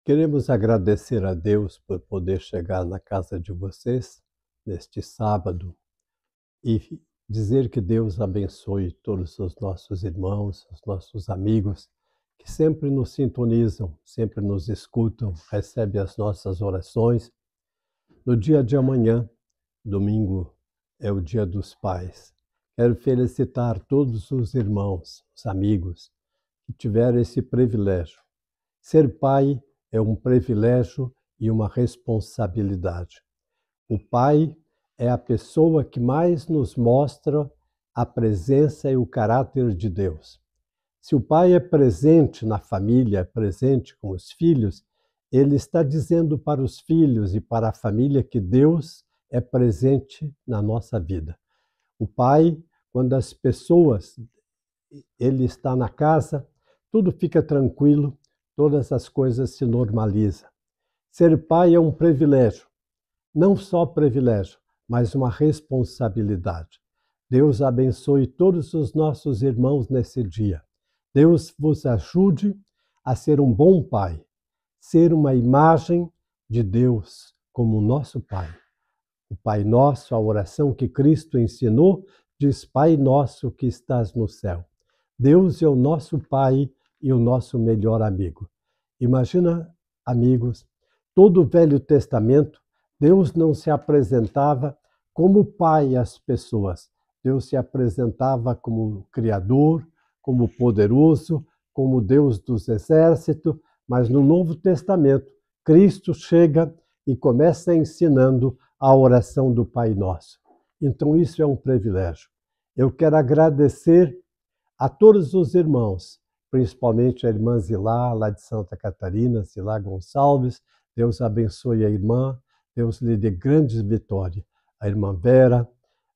Queremos agradecer a Deus por poder chegar na casa de vocês neste sábado e dizer que Deus abençoe todos os nossos irmãos, os nossos amigos que sempre nos sintonizam, sempre nos escutam, recebem as nossas orações. No dia de amanhã, domingo, é o Dia dos Pais. Quero felicitar todos os irmãos, os amigos que tiveram esse privilégio. Ser pai é um privilégio e uma responsabilidade. O pai é a pessoa que mais nos mostra a presença e o caráter de Deus. Se o pai é presente na família, é presente com os filhos, ele está dizendo para os filhos e para a família que Deus é presente na nossa vida. O pai, quando as pessoas, ele está na casa, tudo fica tranquilo, todas as coisas se normalizam. Ser pai é um privilégio, não só privilégio, mas uma responsabilidade. Deus abençoe todos os nossos irmãos nesse dia. Deus vos ajude a ser um bom pai, ser uma imagem de Deus como nosso Pai. O Pai Nosso, a oração que Cristo ensinou, diz: Pai Nosso que estás no céu. Deus é o nosso Pai e o nosso melhor amigo. Imagina, amigos, todo o Velho Testamento, Deus não se apresentava como Pai às pessoas. Deus se apresentava como Criador, como poderoso, como Deus dos exércitos, mas no Novo Testamento, Cristo chega e começa ensinando a oração do Pai Nosso. Então isso é um privilégio. Eu quero agradecer a todos os irmãos, principalmente a irmã Zilá, lá de Santa Catarina, Zilá Gonçalves. Deus abençoe a irmã, Deus lhe dê grandes vitórias. A irmã Vera,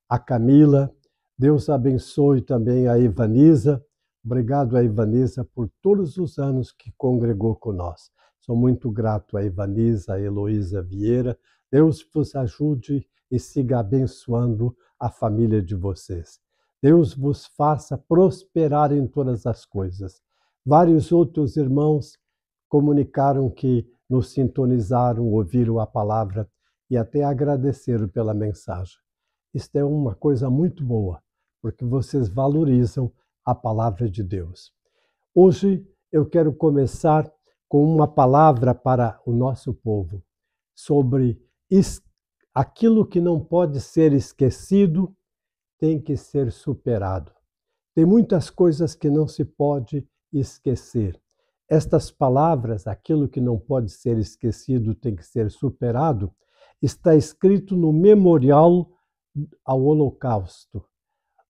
a Camila, Deus abençoe também a Ivanisa. Obrigado a Ivanisa por todos os anos que congregou conosco. Sou muito grato a Ivanisa, a Heloísa Vieira. Deus vos ajude e siga abençoando a família de vocês. Deus vos faça prosperar em todas as coisas. Vários outros irmãos comunicaram que nos sintonizaram, ouviram a palavra e até agradeceram pela mensagem. Isto é uma coisa muito boa, porque vocês valorizam a palavra de Deus. Hoje eu quero começar com uma palavra para o nosso povo sobre aquilo que não pode ser esquecido, tem que ser superado. Tem muitas coisas que não se pode esquecer. Estas palavras, aquilo que não pode ser esquecido, tem que ser superado, está escrito no memorial ao Holocausto.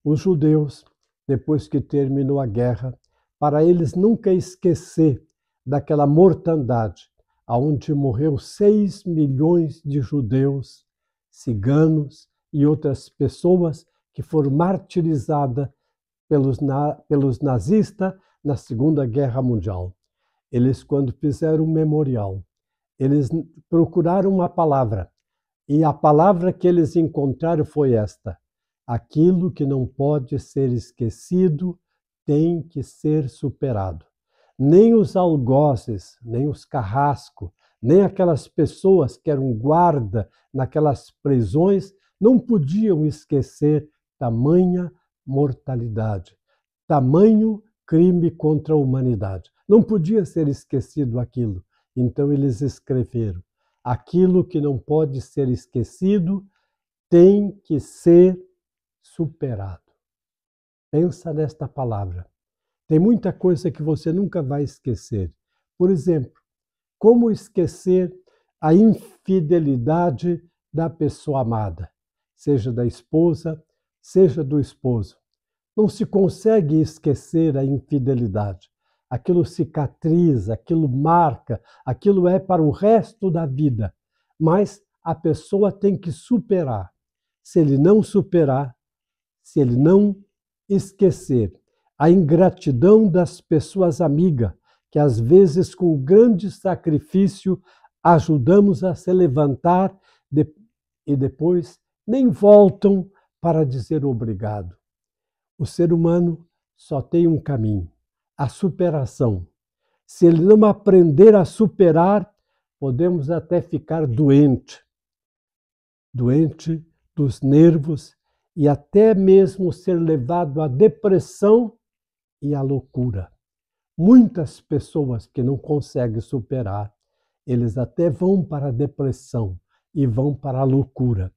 Os judeus, depois que terminou a guerra, para eles nunca esquecer daquela mortandade, onde morreu 6 milhões de judeus, ciganos e outras pessoas que foram martirizadas pelos nazistas na Segunda Guerra Mundial. Eles, quando fizeram o memorial, eles procuraram uma palavra, e a palavra que eles encontraram foi esta: aquilo que não pode ser esquecido tem que ser superado. Nem os algozes, nem os carrascos, nem aquelas pessoas que eram guarda naquelas prisões não podiam esquecer tamanha mortalidade, tamanho crime contra a humanidade. Não podia ser esquecido aquilo. Então eles escreveram: aquilo que não pode ser esquecido tem que ser superado. Pensa nesta palavra. Tem muita coisa que você nunca vai esquecer. Por exemplo, como esquecer a infidelidade da pessoa amada, seja da esposa, seja do esposo. Não se consegue esquecer a infidelidade. Aquilo cicatriza, aquilo marca, aquilo é para o resto da vida. Mas a pessoa tem que superar. Se ele não superar, se ele não esquecer a ingratidão das pessoas amigas, que às vezes com grande sacrifício ajudamos a se levantar e depois nem voltam para dizer obrigado. O ser humano só tem um caminho: a superação. Se ele não aprender a superar, podemos até ficar doente dos nervos e até mesmo ser levado à depressão e à loucura. Muitas pessoas que não conseguem superar, eles até vão para a depressão e vão para a loucura.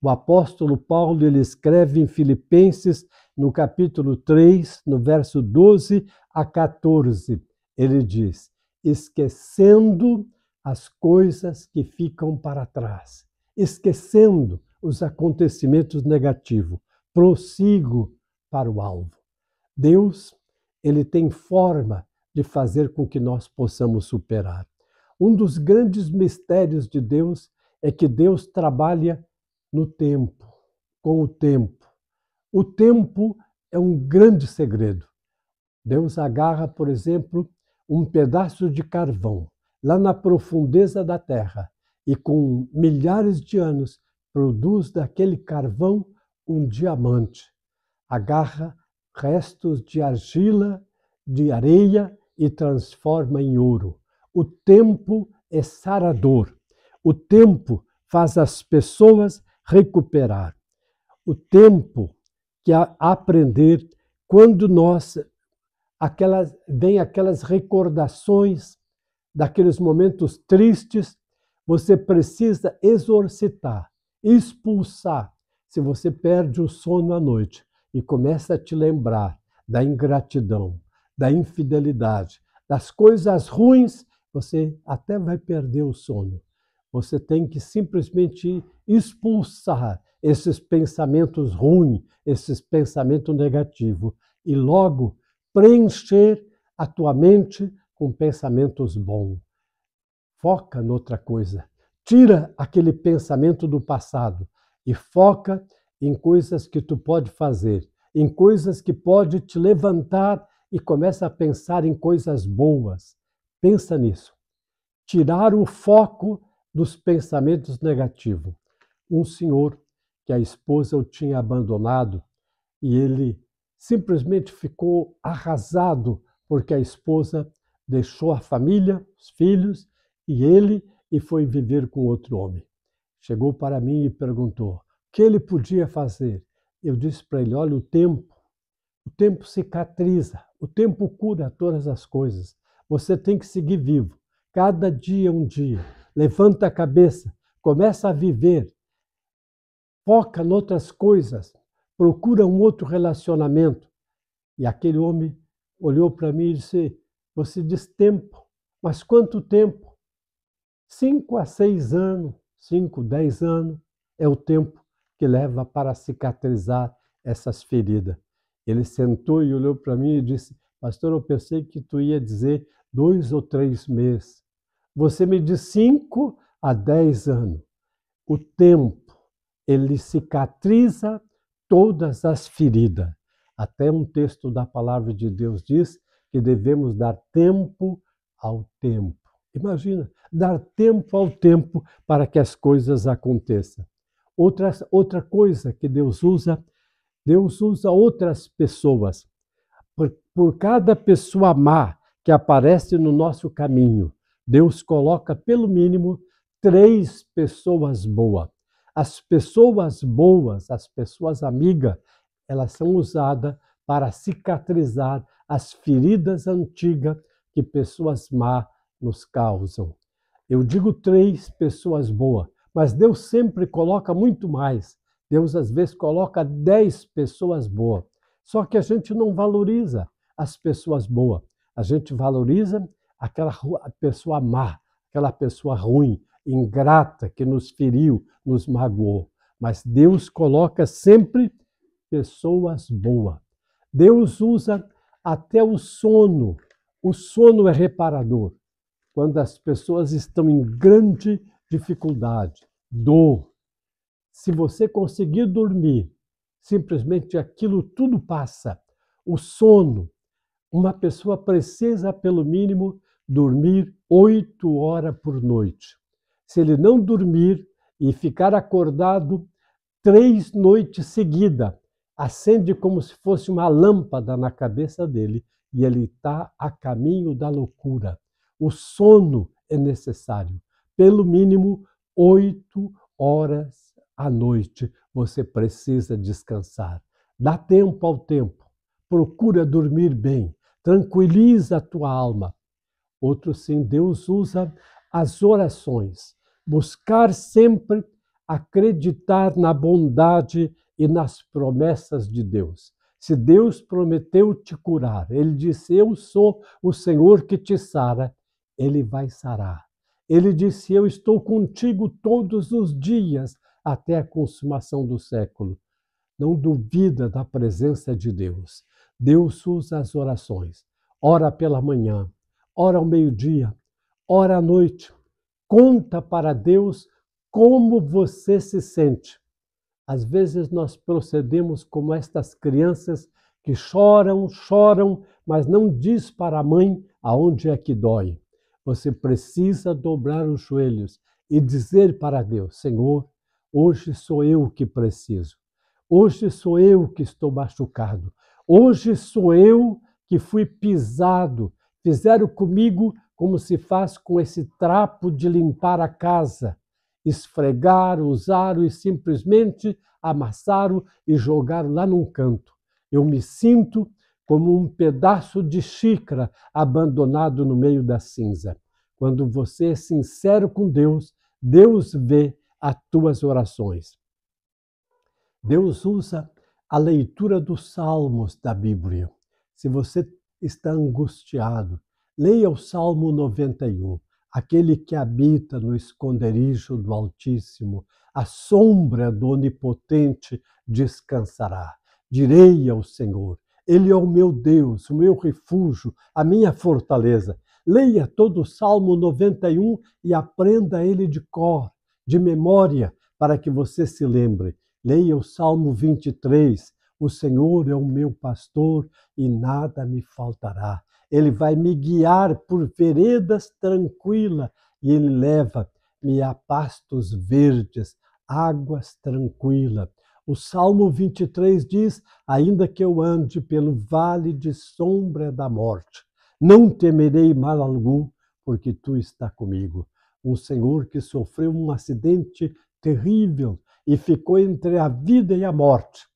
O apóstolo Paulo, ele escreve em Filipenses, no capítulo 3, no verso 12 a 14, ele diz: esquecendo as coisas que ficam para trás, esquecendo os acontecimentos negativos, prossigo para o alvo. Deus, ele tem forma de fazer com que nós possamos superar. Um dos grandes mistérios de Deus é que Deus trabalha no tempo, com o tempo. O tempo é um grande segredo. Deus agarra, por exemplo, um pedaço de carvão lá na profundeza da terra e com milhares de anos produz daquele carvão um diamante. Agarra restos de argila, de areia e transforma em ouro. O tempo é sarador. O tempo faz as pessoas recuperar. O tempo que aprender quando vem aquelas recordações daqueles momentos tristes, você precisa exorcitar, expulsar. Se você perde o sono à noite e começa a te lembrar da ingratidão, da infidelidade, das coisas ruins, você até vai perder o sono. Você tem que simplesmente expulsar esses pensamentos ruins, esses pensamentos negativos e logo preencher a tua mente com pensamentos bons. Foca noutra coisa. Tira aquele pensamento do passado e foca em coisas que tu pode fazer, em coisas que pode te levantar e começa a pensar em coisas boas. Pensa nisso. Tirar o foco dos pensamentos negativos. Um senhor que a esposa o tinha abandonado e ele simplesmente ficou arrasado porque a esposa deixou a família, os filhos e foi viver com outro homem. Chegou para mim e perguntou o que ele podia fazer. Eu disse para ele: olha, o tempo cicatriza, o tempo cura todas as coisas. Você tem que seguir vivo. Cada dia é um dia. Levanta a cabeça, começa a viver. Foca em outras coisas. Procura um outro relacionamento. E aquele homem olhou para mim e disse: você diz tempo, mas quanto tempo? 5 a 6 anos, 5, 10 anos é o tempo que leva para cicatrizar essas feridas. Ele sentou e olhou para mim e disse: pastor, eu pensei que tu ia dizer 2 ou 3 meses. Você me diz 5 a 10 anos. O tempo, ele cicatriza todas as feridas. Até um texto da palavra de Deus diz que devemos dar tempo ao tempo. Imagina, dar tempo ao tempo para que as coisas aconteçam. Outra coisa que Deus usa outras pessoas. Por cada pessoa má que aparece no nosso caminho, Deus coloca pelo mínimo 3 pessoas boas. As pessoas boas, as pessoas amigas, elas são usadas para cicatrizar as feridas antigas que pessoas má nos causam. Eu digo 3 pessoas boas, mas Deus sempre coloca muito mais. Deus às vezes coloca 10 pessoas boas. Só que a gente não valoriza as pessoas boas. A gente valoriza aquela pessoa má, aquela pessoa ruim, ingrata, que nos feriu, nos magoou. Mas Deus coloca sempre pessoas boas. Deus usa até o sono. O sono é reparador. Quando as pessoas estão em grande dificuldade, dor, se você conseguir dormir, simplesmente aquilo tudo passa. O sono, uma pessoa precisa, pelo mínimo, dormir 8 horas por noite. Se ele não dormir e ficar acordado 3 noites seguidas, acende como se fosse uma lâmpada na cabeça dele, e ele está a caminho da loucura. O sono é necessário. Pelo mínimo 8 horas à noite você precisa descansar. Dá tempo ao tempo. Procura dormir bem. Tranquiliza a tua alma. Outro sim, Deus usa as orações. Buscar sempre acreditar na bondade e nas promessas de Deus. Se Deus prometeu te curar, Ele disse, eu sou o Senhor que te sara, Ele vai sarar. Ele disse, eu estou contigo todos os dias até a consumação do século. Não duvida da presença de Deus. Deus usa as orações. Ora pela manhã, ora ao meio-dia, ora à noite. Conta para Deus como você se sente. Às vezes nós procedemos como estas crianças que choram, mas não diz para a mãe aonde é que dói. Você precisa dobrar os joelhos e dizer para Deus, Senhor, hoje sou eu que preciso. Hoje sou eu que estou machucado. Hoje sou eu que fui pisado. Fizeram comigo como se faz com esse trapo de limpar a casa. Esfregaram, usaram e simplesmente amassaram e jogaram lá num canto. Eu me sinto como um pedaço de xícara abandonado no meio da cinza. Quando você é sincero com Deus, Deus vê as tuas orações. Deus usa a leitura dos salmos da Bíblia. Se você está angustiado, leia o Salmo 91. Aquele que habita no esconderijo do Altíssimo, a sombra do Onipotente descansará. Direi ao Senhor, Ele é o meu Deus, o meu refúgio, a minha fortaleza. Leia todo o Salmo 91 e aprenda ele de cor, de memória, para que você se lembre. Leia o Salmo 23. O Senhor é o meu pastor e nada me faltará. Ele vai me guiar por veredas tranquilas e Ele leva-me a pastos verdes, águas tranquilas. O Salmo 23 diz, ainda que eu ande pelo vale de sombra da morte, não temerei mal algum, porque Tu está comigo. Um Senhor que sofreu um acidente terrível e ficou entre a vida e a morte.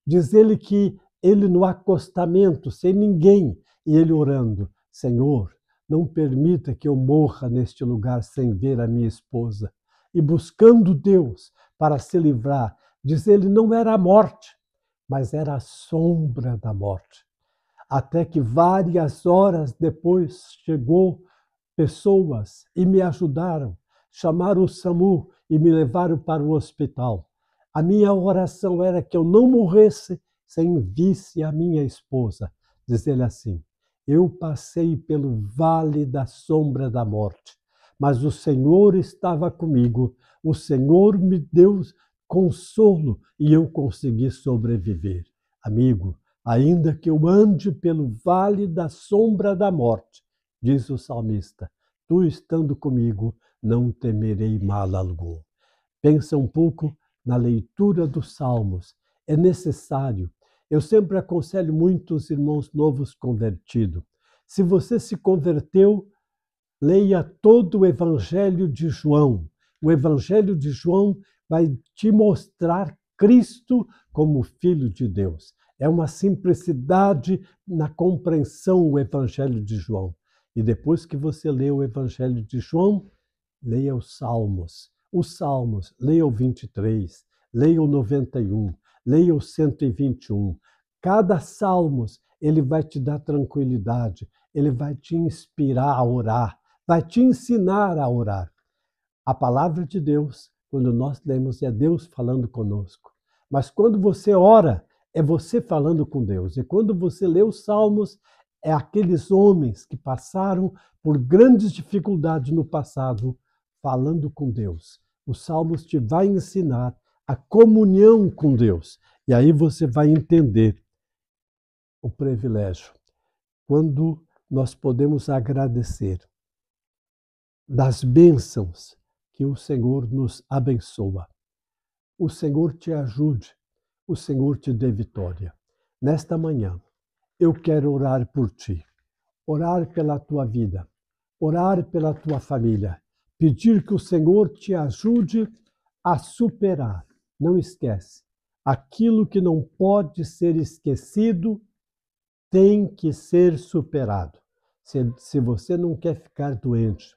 Diz ele que ele no acostamento, sem ninguém, e ele orando, Senhor, não permita que eu morra neste lugar sem ver a minha esposa. E buscando Deus para se livrar, diz ele, não era a morte, mas era a sombra da morte. Até que várias horas depois chegou pessoas e me ajudaram, chamaram o SAMU e me levaram para o hospital. A minha oração era que eu não morresse sem visse a minha esposa. Diz ele assim, eu passei pelo vale da sombra da morte, mas o Senhor estava comigo, o Senhor me deu consolo e eu consegui sobreviver. Amigo, ainda que eu ande pelo vale da sombra da morte, diz o salmista, tu estando comigo, não temerei mal algum. Pensa um pouco na leitura dos salmos. É necessário. Eu sempre aconselho muitos irmãos novos convertidos. Se você se converteu, leia todo o Evangelho de João. O Evangelho de João vai te mostrar Cristo como Filho de Deus. É uma simplicidade na compreensão o Evangelho de João. E depois que você lê o Evangelho de João, leia os Salmos. Os Salmos, leia o 23, leia o 91, leia o 121. Cada Salmos, ele vai te dar tranquilidade, ele vai te inspirar a orar, vai te ensinar a orar. A palavra de Deus, quando nós lemos, é Deus falando conosco. Mas quando você ora, é você falando com Deus. E quando você lê os Salmos, é aqueles homens que passaram por grandes dificuldades no passado, falando com Deus. Os Salmos te vai ensinar a comunhão com Deus. E aí você vai entender o privilégio. Quando nós podemos agradecer das bênçãos que o Senhor nos abençoa. O Senhor te ajude, o Senhor te dê vitória. Nesta manhã, eu quero orar por ti, orar pela tua vida, orar pela tua família, pedir que o Senhor te ajude a superar. Não esquece, aquilo que não pode ser esquecido tem que ser superado. Se você não quer ficar doente,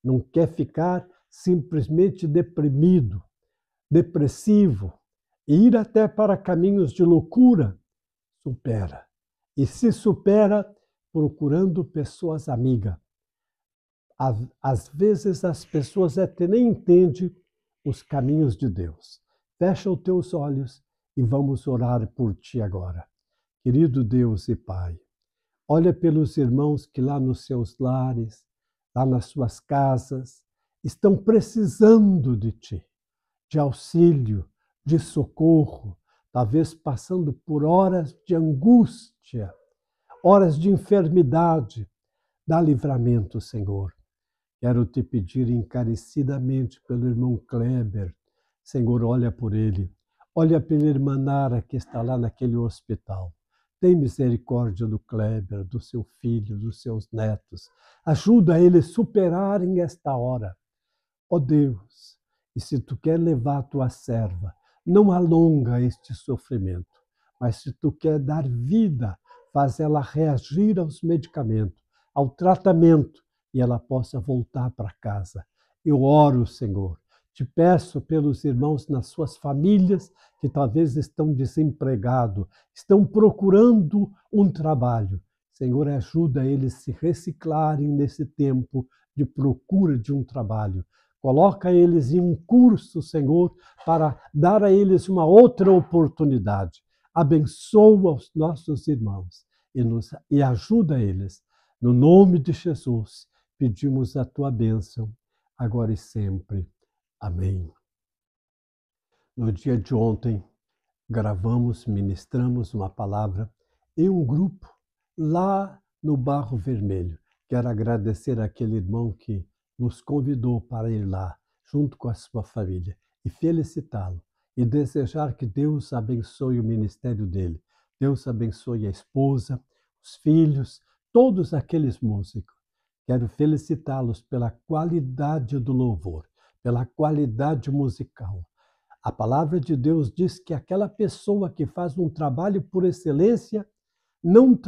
não quer ficar simplesmente deprimido, depressivo, e ir até para caminhos de loucura, supera. E se supera procurando pessoas amigas. Às vezes as pessoas até nem entendem os caminhos de Deus. Fecha os teus olhos e vamos orar por ti agora. Querido Deus e Pai, olha pelos irmãos que lá nos seus lares, lá nas suas casas, estão precisando de ti, de auxílio, de socorro, talvez passando por horas de angústia, horas de enfermidade. Dá livramento, Senhor. Quero te pedir encarecidamente pelo irmão Kleber. Senhor, olha por ele. Olha pela irmã Nara que está lá naquele hospital. Tem misericórdia do Kleber, do seu filho, dos seus netos. Ajuda eles a superarem esta hora. Ó Deus, e se tu quer levar a tua serva, não alonga este sofrimento, mas se tu quer dar vida, faz ela reagir aos medicamentos, ao tratamento, e ela possa voltar para casa. Eu oro, Senhor, te peço pelos irmãos nas suas famílias que talvez estão desempregados, estão procurando um trabalho. Senhor, ajuda eles a se reciclarem nesse tempo de procura de um trabalho. Coloca eles em um curso, Senhor, para dar a eles uma outra oportunidade. Abençoa os nossos irmãos e ajuda eles. No nome de Jesus, pedimos a tua bênção, agora e sempre. Amém. No dia de ontem, ministramos uma palavra em um grupo lá no Barro Vermelho. Quero agradecer àquele irmão que nos convidou para ir lá, junto com a sua família, e felicitá-lo, e desejar que Deus abençoe o ministério dele. Deus abençoe a esposa, os filhos, todos aqueles músicos. Quero felicitá-los pela qualidade do louvor, pela qualidade musical. A palavra de Deus diz que aquela pessoa que faz um trabalho por excelência não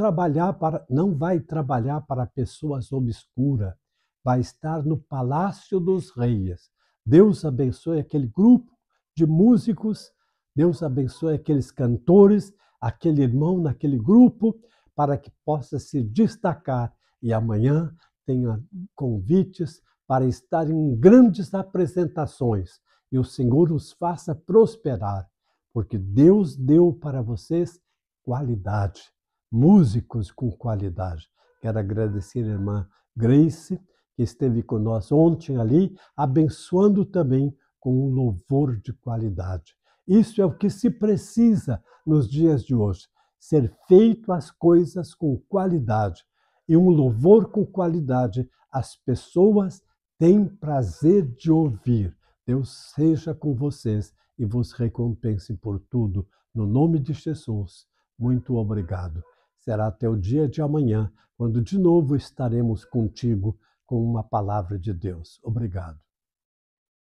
vai trabalhar para pessoas obscuras, vai estar no palácio dos reis. Deus abençoe aquele grupo de músicos, Deus abençoe aqueles cantores, aquele irmão naquele grupo, para que possa se destacar e amanhã tenha convites para estar em grandes apresentações e o Senhor os faça prosperar, porque Deus deu para vocês qualidade, músicos com qualidade. Quero agradecer a irmã Grace, que esteve conosco ontem ali, abençoando também com um louvor de qualidade. Isso é o que se precisa nos dias de hoje, ser feito as coisas com qualidade. E um louvor com qualidade, as pessoas têm prazer de ouvir. Deus seja com vocês e vos recompense por tudo. No nome de Jesus, muito obrigado. Será até o dia de amanhã, quando de novo estaremos contigo com uma palavra de Deus. Obrigado.